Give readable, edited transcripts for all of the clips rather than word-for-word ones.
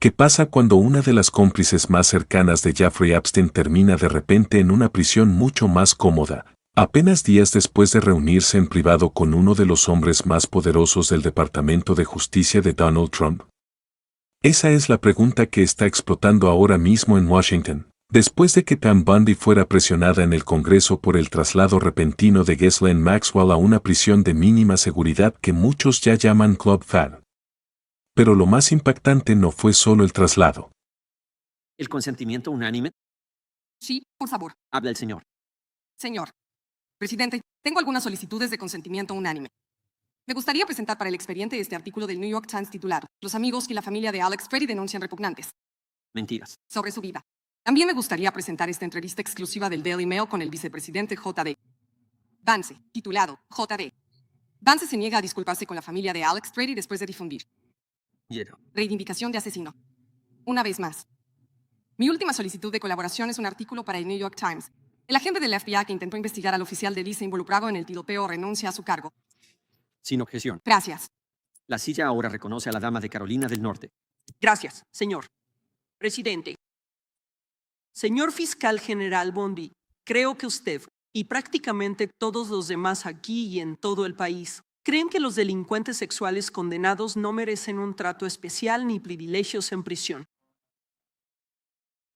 ¿Qué pasa cuando una de las cómplices más cercanas de Jeffrey Epstein termina de repente en una prisión mucho más cómoda, apenas días después de reunirse en privado con uno de los hombres más poderosos del Departamento de Justicia de Donald Trump? Esa es la pregunta que está explotando ahora mismo en Washington, después de que Pam Bundy fuera presionada en el Congreso por el traslado repentino de Ghislaine Maxwell a una prisión de mínima seguridad que muchos ya llaman Club Fed. Pero lo más impactante no fue solo el traslado. ¿El consentimiento unánime? Sí, por favor. Habla el señor. Señor presidente, tengo algunas solicitudes de consentimiento unánime. Me gustaría presentar para el expediente este artículo del New York Times titulado "Los amigos y la familia de Alex Freddie denuncian repugnantes" Mentiras. sobre su vida. También me gustaría presentar esta entrevista exclusiva del Daily Mail con el vicepresidente J.D. Vance, titulado J.D. Vance se niega a disculparse con la familia de Alex Freddie después de difundir Hiero. reivindicación de asesino. Una vez más. Mi última solicitud de colaboración es un artículo para el New York Times. El agente del FBI que intentó investigar al oficial de Lisa involucrado en el tiroteo renuncia a su cargo. Sin objeción. Gracias. La silla ahora reconoce a la dama de Carolina del Norte. Gracias, señor presidente. Señor fiscal general Bundy, creo que usted y prácticamente todos los demás aquí y en todo el país creen que los delincuentes sexuales condenados no merecen un trato especial ni privilegios en prisión.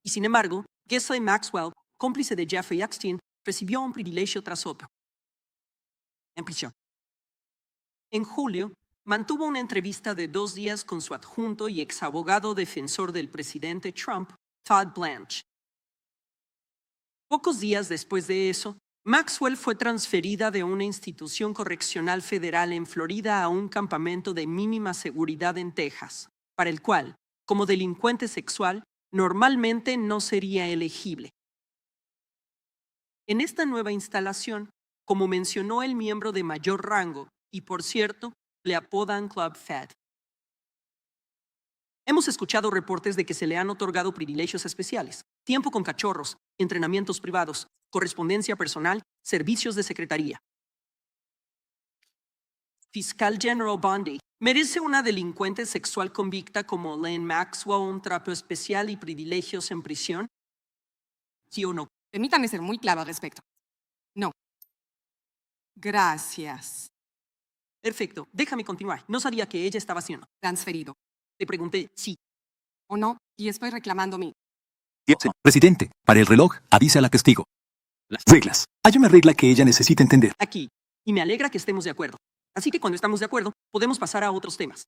Y sin embargo, Ghislaine Maxwell, cómplice de Jeffrey Epstein, recibió un privilegio tras otro. En prisión. En julio, mantuvo una entrevista de 2 días con su adjunto y exabogado defensor del presidente Trump, Todd Blanche. Pocos días después de eso, Maxwell fue transferida de una institución correccional federal en Florida a un campamento de mínima seguridad en Texas, para el cual, como delincuente sexual, normalmente no sería elegible. En esta nueva instalación, como mencionó el miembro de mayor rango, y por cierto, le apodan Club Fed. Hemos escuchado reportes de que se le han otorgado privilegios especiales, tiempo con cachorros, entrenamientos privados, correspondencia personal, servicios de secretaría. Fiscal General Bundy, ¿merece una delincuente sexual convicta como Lane Maxwell un trato especial y privilegios en prisión? ¿Sí o no? Permítame ser muy claro al respecto. No. Gracias. Perfecto, déjame continuar. No sabía que ella estaba siendo Transferido. Le pregunté sí. ¿O no? Y estoy reclamando mi... Presidente, para el reloj, avisa a la testigo. Las Reglas. Hay una regla que ella necesita entender. Aquí, y me alegra que estemos de acuerdo. Así que cuando estamos de acuerdo, podemos pasar a otros temas.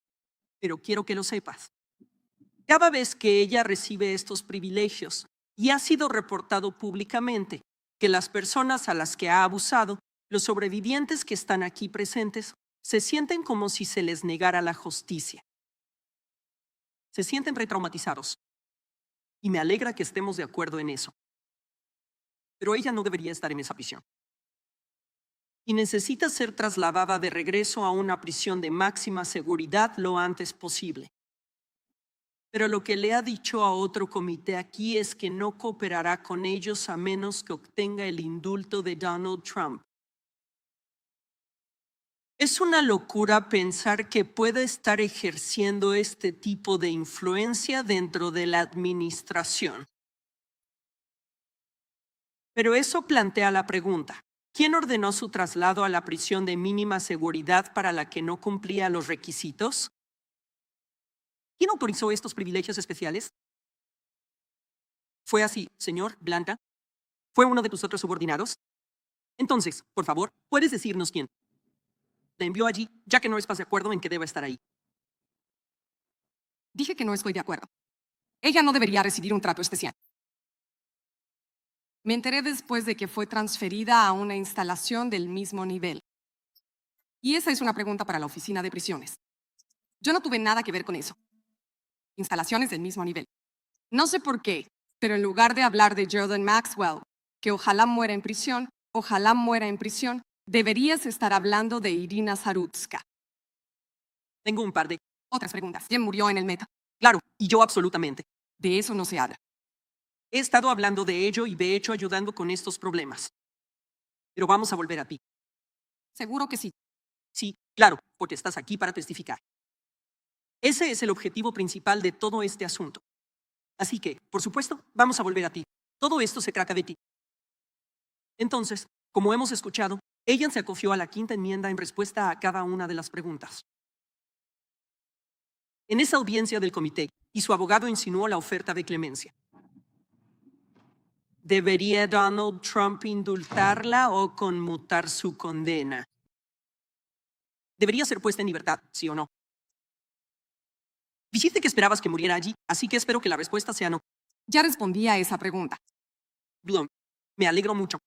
Pero quiero que lo sepas. Cada vez que ella recibe estos privilegios, y ha sido reportado públicamente que las personas a las que ha abusado, los sobrevivientes que están aquí presentes, se sienten como si se les negara la justicia. Se sienten retraumatizados. Y me alegra que estemos de acuerdo en eso. Pero ella no debería estar en esa prisión. Y necesita ser trasladada de regreso a una prisión de máxima seguridad lo antes posible. Pero lo que le ha dicho a otro comité aquí es que no cooperará con ellos a menos que obtenga el indulto de Donald Trump. Es una locura pensar que pueda estar ejerciendo este tipo de influencia dentro de la administración. Pero eso plantea la pregunta: ¿quién ordenó su traslado a la prisión de mínima seguridad para la que no cumplía los requisitos? ¿Quién autorizó estos privilegios especiales? ¿Fue así, señor Blanca? ¿Fue uno de tus otros subordinados? Entonces, por favor, ¿puedes decirnos quién la envió allí, ya que no estás de acuerdo en que deba estar ahí? Dije que no estoy de acuerdo. Ella no debería recibir un trato especial. Me enteré después de que fue transferida a una instalación del mismo nivel. Y esa es una pregunta para la oficina de prisiones. Yo no tuve nada que ver con eso. Instalaciones del mismo nivel. No sé por qué, pero en lugar de hablar de Jordan Maxwell, que ojalá muera en prisión, deberías estar hablando de Irina Zarutska. Tengo un par de... Otras preguntas. ¿Quién murió en el Meta? Claro, y yo absolutamente. De eso no se habla. He estado hablando de ello y de hecho ayudando con estos problemas. Pero vamos a volver a ti. Seguro que sí. Sí, claro, porque estás aquí para testificar. Ese es el objetivo principal de todo este asunto. Así que, por supuesto, vamos a volver a ti. Todo esto se trata de ti. Entonces, como hemos escuchado, ella se acogió a la quinta enmienda en respuesta a cada una de las preguntas. En esa audiencia del comité, y su abogado insinuó la oferta de clemencia. ¿Debería Donald Trump indultarla o conmutar su condena? Debería ser puesta en libertad, ¿sí o no? Dijiste que esperabas que muriera allí, así que espero que la respuesta sea no. Ya respondí a esa pregunta. Blum, me alegro mucho.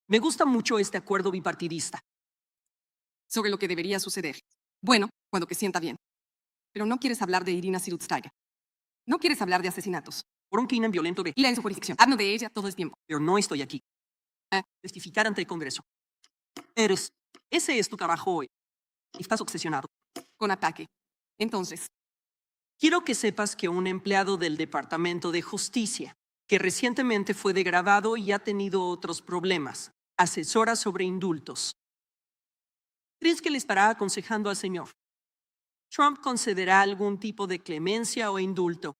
Me gusta mucho este acuerdo bipartidista. Sobre lo que debería suceder. Bueno, cuando que sienta bien. Pero no quieres hablar de Irina Sirutskaya. No quieres hablar de asesinatos. Por un crimen violento Y la en su jurisdicción. Hablo de ella todo el tiempo. pero no estoy aquí. Testificar ante el Congreso. Ese es tu trabajo hoy. Estás obsesionado. Con ataque. Entonces, Quiero que sepas que un empleado del Departamento de Justicia, que recientemente fue degradado y ha tenido otros problemas, asesora sobre indultos. ¿Crees que le estará aconsejando al señor? ¿Trump concederá algún tipo de clemencia o indulto?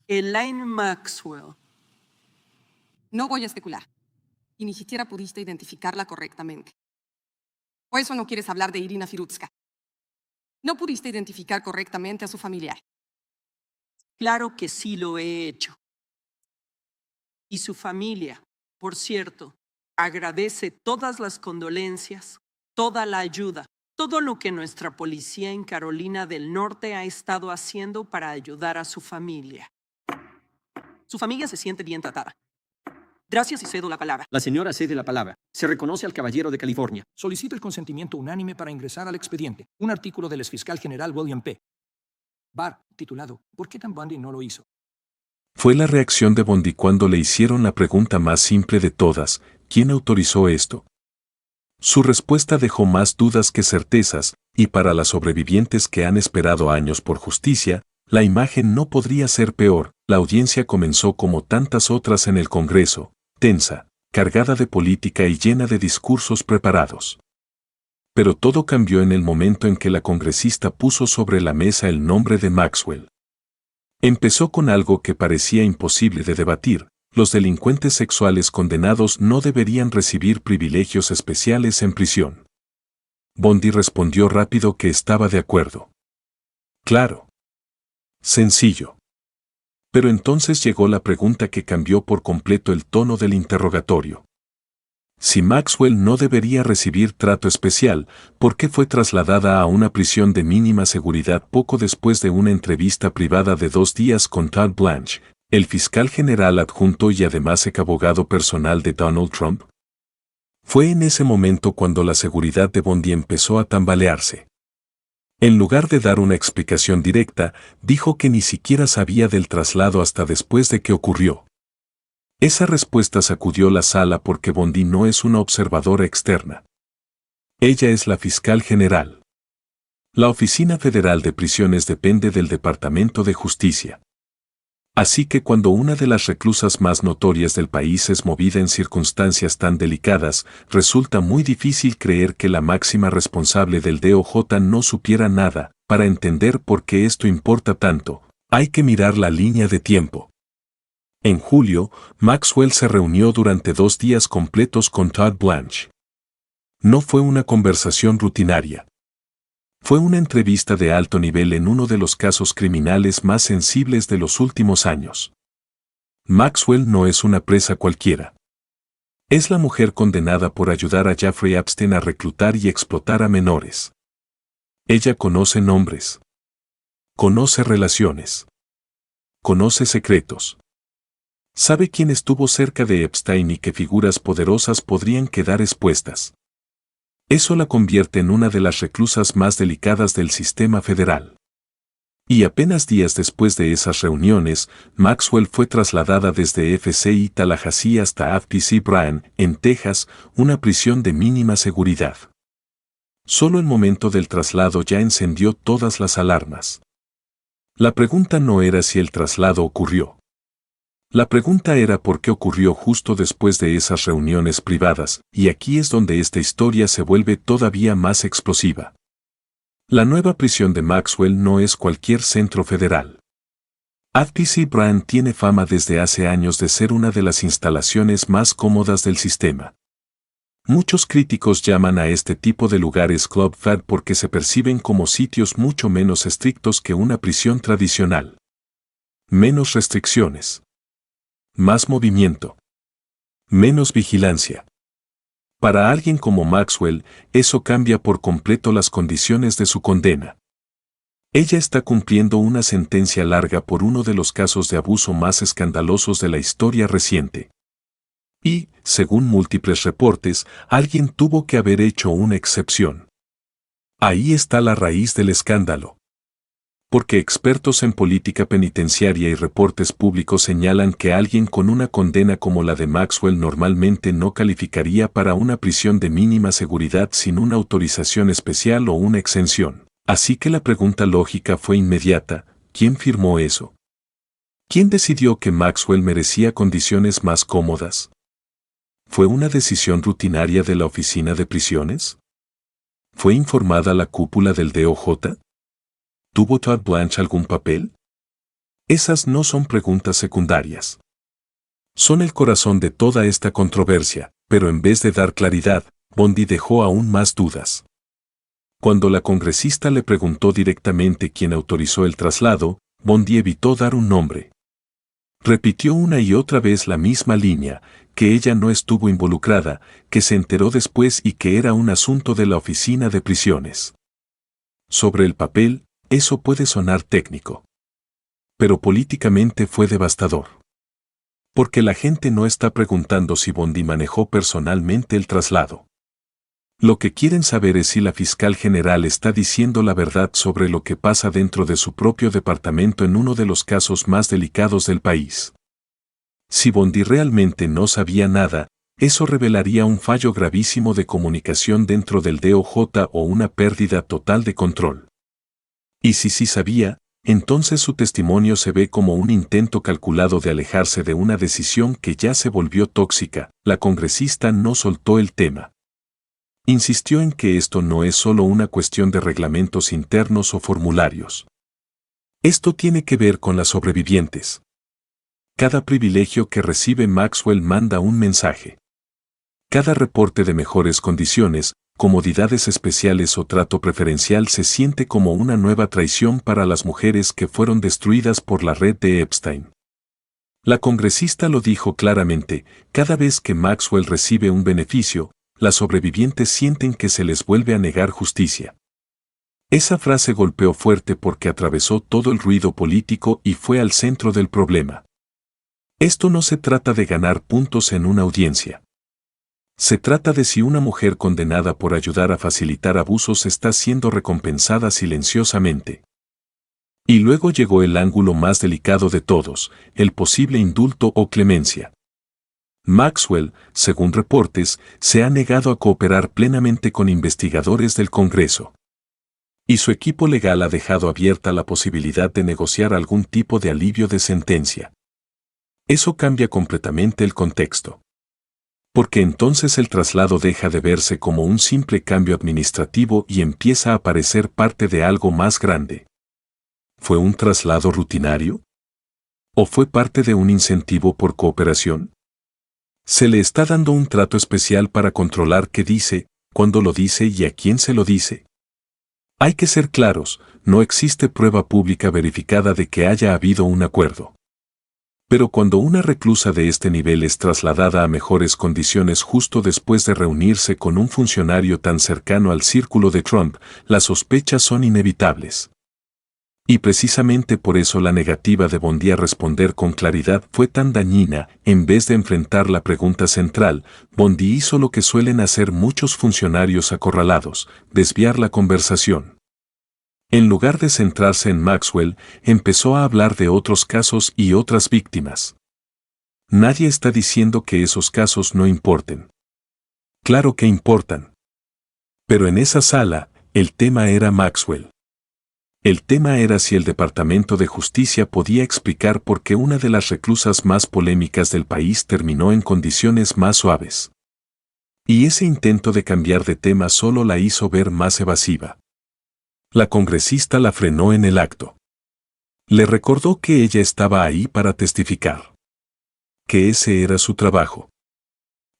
Elaine Maxwell. no voy a especular. Y ni siquiera pudiste identificarla correctamente. Por eso no quieres hablar de Irina Firutska. No pudiste identificar correctamente a su familiar. Claro que sí lo he hecho. Y su familia, por cierto, agradece todas las condolencias, toda la ayuda, todo lo que nuestra policía en Carolina del Norte ha estado haciendo para ayudar a su familia. Su familia se siente bien tratada. Gracias y cedo la palabra. La señora cede la palabra. Se reconoce al caballero de California. Solicito el consentimiento unánime para ingresar al expediente. Un artículo del exfiscal general William P. Barr, titulado ¿Por qué Ted Bundy no lo hizo? Fue la reacción de Bundy cuando le hicieron la pregunta más simple de todas: ¿quién autorizó esto? Su respuesta dejó más dudas que certezas, y para las sobrevivientes que han esperado años por justicia, la imagen no podría ser peor. La audiencia comenzó como tantas otras en el Congreso, tensa, cargada de política y llena de discursos preparados. Pero todo cambió en el momento en que la congresista puso sobre la mesa el nombre de Maxwell. Empezó con algo que parecía imposible de debatir: los delincuentes sexuales condenados no deberían recibir privilegios especiales en prisión. Bundy respondió rápido que estaba de acuerdo. Claro. Sencillo. Pero entonces llegó la pregunta que cambió por completo el tono del interrogatorio. Si Maxwell no debería recibir trato especial, ¿por qué fue trasladada a una prisión de mínima seguridad poco después de una entrevista privada de 2 días con Todd Blanche, el fiscal general adjunto y además ex abogado personal de Donald Trump? Fue en ese momento cuando la seguridad de Bundy empezó a tambalearse. En lugar de dar una explicación directa, dijo que ni siquiera sabía del traslado hasta después de que ocurrió. Esa respuesta sacudió la sala porque Bundy no es una observadora externa. Ella es la fiscal general. La Oficina Federal de Prisiones depende del Departamento de Justicia. Así que cuando una de las reclusas más notorias del país es movida en circunstancias tan delicadas, resulta muy difícil creer que la máxima responsable del DOJ no supiera nada. Para entender por qué esto importa tanto, hay que mirar la línea de tiempo. En julio, Maxwell se reunió durante 2 días completos con Todd Blanche. No fue una conversación rutinaria. Fue una entrevista de alto nivel en uno de los casos criminales más sensibles de los últimos años. Maxwell no es una presa cualquiera. Es la mujer condenada por ayudar a Jeffrey Epstein a reclutar y explotar a menores. Ella conoce nombres. Conoce relaciones. Conoce secretos. Sabe quién estuvo cerca de Epstein y qué figuras poderosas podrían quedar expuestas. Eso la convierte en una de las reclusas más delicadas del sistema federal. Y apenas días después de esas reuniones, Maxwell fue trasladada desde FCI Tallahassee hasta FPC Bryan, en Texas, una prisión de mínima seguridad. Solo el momento del traslado ya encendió todas las alarmas. La pregunta no era si el traslado ocurrió. La pregunta era por qué ocurrió justo después de esas reuniones privadas, y aquí es donde esta historia se vuelve todavía más explosiva. La nueva prisión de Maxwell no es cualquier centro federal. RTC Brand tiene fama desde hace años de ser una de las instalaciones más cómodas del sistema. Muchos críticos llaman a este tipo de lugares Club Fed porque se perciben como sitios mucho menos estrictos que una prisión tradicional. Menos restricciones. Más movimiento. Menos vigilancia. Para alguien como Maxwell, eso cambia por completo las condiciones de su condena. Ella está cumpliendo una sentencia larga por uno de los casos de abuso más escandalosos de la historia reciente. Y, según múltiples reportes, alguien tuvo que haber hecho una excepción. Ahí está la raíz del escándalo. Porque expertos en política penitenciaria y reportes públicos señalan que alguien con una condena como la de Maxwell normalmente no calificaría para una prisión de mínima seguridad sin una autorización especial o una exención. Así que la pregunta lógica fue inmediata: ¿quién firmó eso? ¿Quién decidió que Maxwell merecía condiciones más cómodas? ¿Fue una decisión rutinaria de la oficina de prisiones? ¿Fue informada la cúpula del DOJ? ¿Tuvo Todd Blanche algún papel? Esas no son preguntas secundarias. Son el corazón de toda esta controversia, pero en vez de dar claridad, Bondi dejó aún más dudas. Cuando la congresista le preguntó directamente quién autorizó el traslado, Bondi evitó dar un nombre. Repitió una y otra vez la misma línea, que ella no estuvo involucrada, que se enteró después y que era un asunto de la oficina de prisiones. Sobre el papel, eso puede sonar técnico. Pero políticamente fue devastador. Porque la gente no está preguntando si Bondi manejó personalmente el traslado. Lo que quieren saber es si la fiscal general está diciendo la verdad sobre lo que pasa dentro de su propio departamento en uno de los casos más delicados del país. Si Bondi realmente no sabía nada, eso revelaría un fallo gravísimo de comunicación dentro del DOJ o una pérdida total de control. Y si sí sabía, entonces su testimonio se ve como un intento calculado de alejarse de una decisión que ya se volvió tóxica. La congresista no soltó el tema. Insistió en que esto no es solo una cuestión de reglamentos internos o formularios. Esto tiene que ver con las sobrevivientes. Cada privilegio que recibe Maxwell manda un mensaje. Cada reporte de mejores condiciones, comodidades especiales o trato preferencial se siente como una nueva traición para las mujeres que fueron destruidas por la red de Epstein. La congresista lo dijo claramente: cada vez que Maxwell recibe un beneficio, las sobrevivientes sienten que se les vuelve a negar justicia. Esa frase golpeó fuerte porque atravesó todo el ruido político y fue al centro del problema. Esto no se trata de ganar puntos en una audiencia. Se trata de si una mujer condenada por ayudar a facilitar abusos está siendo recompensada silenciosamente. Y luego llegó el ángulo más delicado de todos, el posible indulto o clemencia. Maxwell, según reportes, se ha negado a cooperar plenamente con investigadores del Congreso. Y su equipo legal ha dejado abierta la posibilidad de negociar algún tipo de alivio de sentencia. Eso cambia completamente el contexto. Porque entonces el traslado deja de verse como un simple cambio administrativo y empieza a parecer parte de algo más grande. ¿Fue un traslado rutinario? ¿O fue parte de un incentivo por cooperación? Se le está dando un trato especial para controlar qué dice, cuándo lo dice y a quién se lo dice. Hay que ser claros, no existe prueba pública verificada de que haya habido un acuerdo. Pero cuando una reclusa de este nivel es trasladada a mejores condiciones justo después de reunirse con un funcionario tan cercano al círculo de Trump, las sospechas son inevitables. Y precisamente por eso la negativa de Bondi a responder con claridad fue tan dañina. En vez de enfrentar la pregunta central, Bondi hizo lo que suelen hacer muchos funcionarios acorralados: desviar la conversación. En lugar de centrarse en Maxwell, empezó a hablar de otros casos y otras víctimas. Nadie está diciendo que esos casos no importen. Claro que importan. Pero en esa sala, el tema era Maxwell. El tema era si el Departamento de Justicia podía explicar por qué una de las reclusas más polémicas del país terminó en condiciones más suaves. Y ese intento de cambiar de tema solo la hizo ver más evasiva. La congresista la frenó en el acto. Le recordó que ella estaba ahí para testificar. Que ese era su trabajo.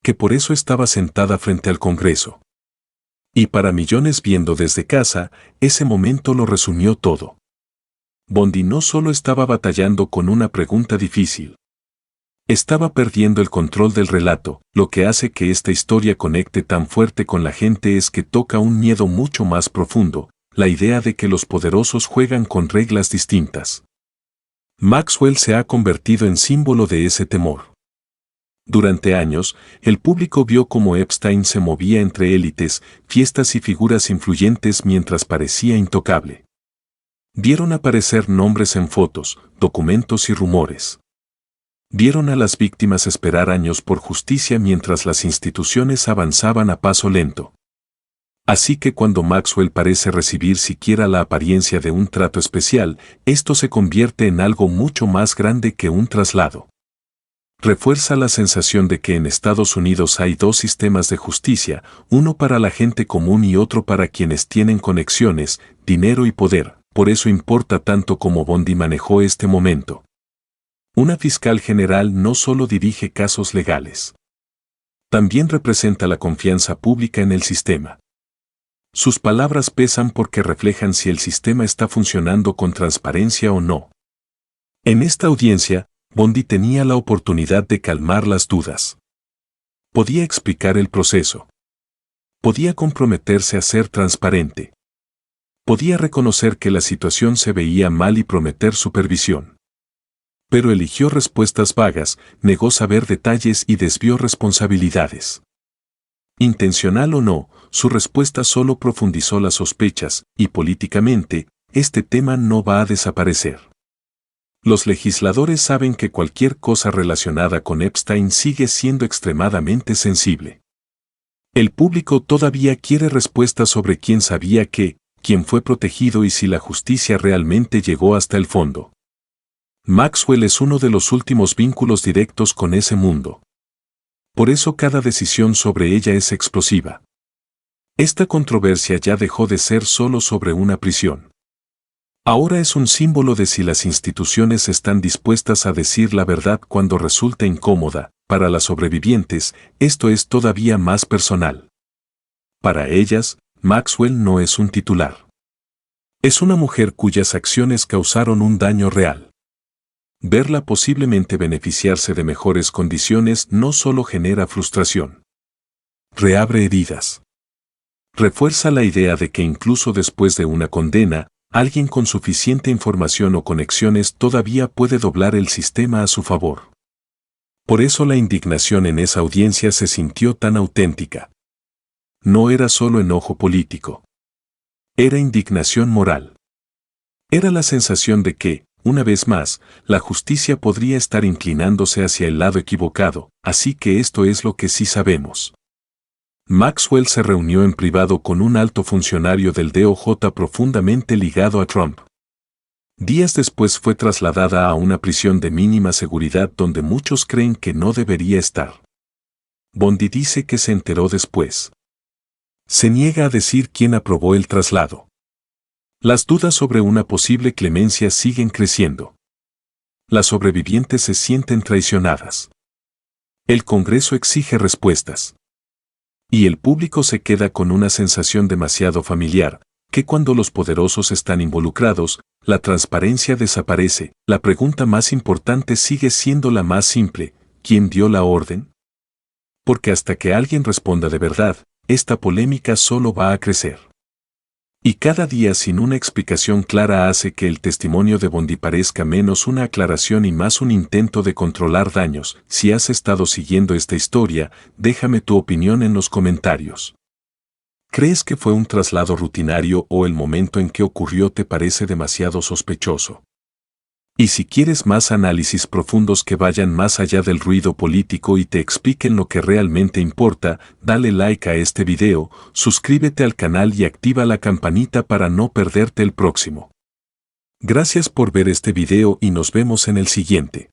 Que por eso estaba sentada frente al Congreso. Y para millones viendo desde casa, ese momento lo resumió todo. Bondi no solo estaba batallando con una pregunta difícil. Estaba perdiendo el control del relato. Lo que hace que esta historia conecte tan fuerte con la gente es que toca un miedo mucho más profundo, la idea de que los poderosos juegan con reglas distintas. Maxwell se ha convertido en símbolo de ese temor. Durante años, el público vio cómo Epstein se movía entre élites, fiestas y figuras influyentes mientras parecía intocable. Vieron aparecer nombres en fotos, documentos y rumores. Vieron a las víctimas esperar años por justicia mientras las instituciones avanzaban a paso lento. Así que cuando Maxwell parece recibir siquiera la apariencia de un trato especial, esto se convierte en algo mucho más grande que un traslado. Refuerza la sensación de que en Estados Unidos hay dos sistemas de justicia, uno para la gente común y otro para quienes tienen conexiones, dinero y poder. Por eso importa tanto cómo Bondi manejó este momento. Una fiscal general no solo dirige casos legales. También representa la confianza pública en el sistema. Sus palabras pesan porque reflejan si el sistema está funcionando con transparencia o no. En esta audiencia, Bondi tenía la oportunidad de calmar las dudas. Podía explicar el proceso. Podía comprometerse a ser transparente. Podía reconocer que la situación se veía mal y prometer supervisión. Pero eligió respuestas vagas, negó saber detalles y desvió responsabilidades. Intencional o no, su respuesta solo profundizó las sospechas, y políticamente, este tema no va a desaparecer. Los legisladores saben que cualquier cosa relacionada con Epstein sigue siendo extremadamente sensible. El público todavía quiere respuestas sobre quién sabía qué, quién fue protegido y si la justicia realmente llegó hasta el fondo. Maxwell es uno de los últimos vínculos directos con ese mundo. Por eso cada decisión sobre ella es explosiva. Esta controversia ya dejó de ser solo sobre una prisión. Ahora es un símbolo de si las instituciones están dispuestas a decir la verdad cuando resulta incómoda. Para las sobrevivientes, esto es todavía más personal. Para ellas, Maxwell no es un titular. Es una mujer cuyas acciones causaron un daño real. Verla posiblemente beneficiarse de mejores condiciones no solo genera frustración. Reabre heridas. Refuerza la idea de que incluso después de una condena, alguien con suficiente información o conexiones todavía puede doblar el sistema a su favor. Por eso la indignación en esa audiencia se sintió tan auténtica. No era solo enojo político. Era indignación moral. Era la sensación de que, una vez más, la justicia podría estar inclinándose hacia el lado equivocado, así que esto es lo que sí sabemos. Maxwell se reunió en privado con un alto funcionario del DOJ profundamente ligado a Trump. Días después fue trasladada a una prisión de mínima seguridad donde muchos creen que no debería estar. Bondi dice que se enteró después. Se niega a decir quién aprobó el traslado. Las dudas sobre una posible clemencia siguen creciendo. Las sobrevivientes se sienten traicionadas. El Congreso exige respuestas. Y el público se queda con una sensación demasiado familiar, que cuando los poderosos están involucrados, la transparencia desaparece. La pregunta más importante sigue siendo la más simple: ¿quién dio la orden? Porque hasta que alguien responda de verdad, esta polémica solo va a crecer. Y cada día sin una explicación clara hace que el testimonio de Bondi parezca menos una aclaración y más un intento de controlar daños. Si has estado siguiendo esta historia, déjame tu opinión en los comentarios. ¿Crees que fue un traslado rutinario o el momento en que ocurrió te parece demasiado sospechoso? Y si quieres más análisis profundos que vayan más allá del ruido político y te expliquen lo que realmente importa, dale like a este video, suscríbete al canal y activa la campanita para no perderte el próximo. Gracias por ver este video y nos vemos en el siguiente.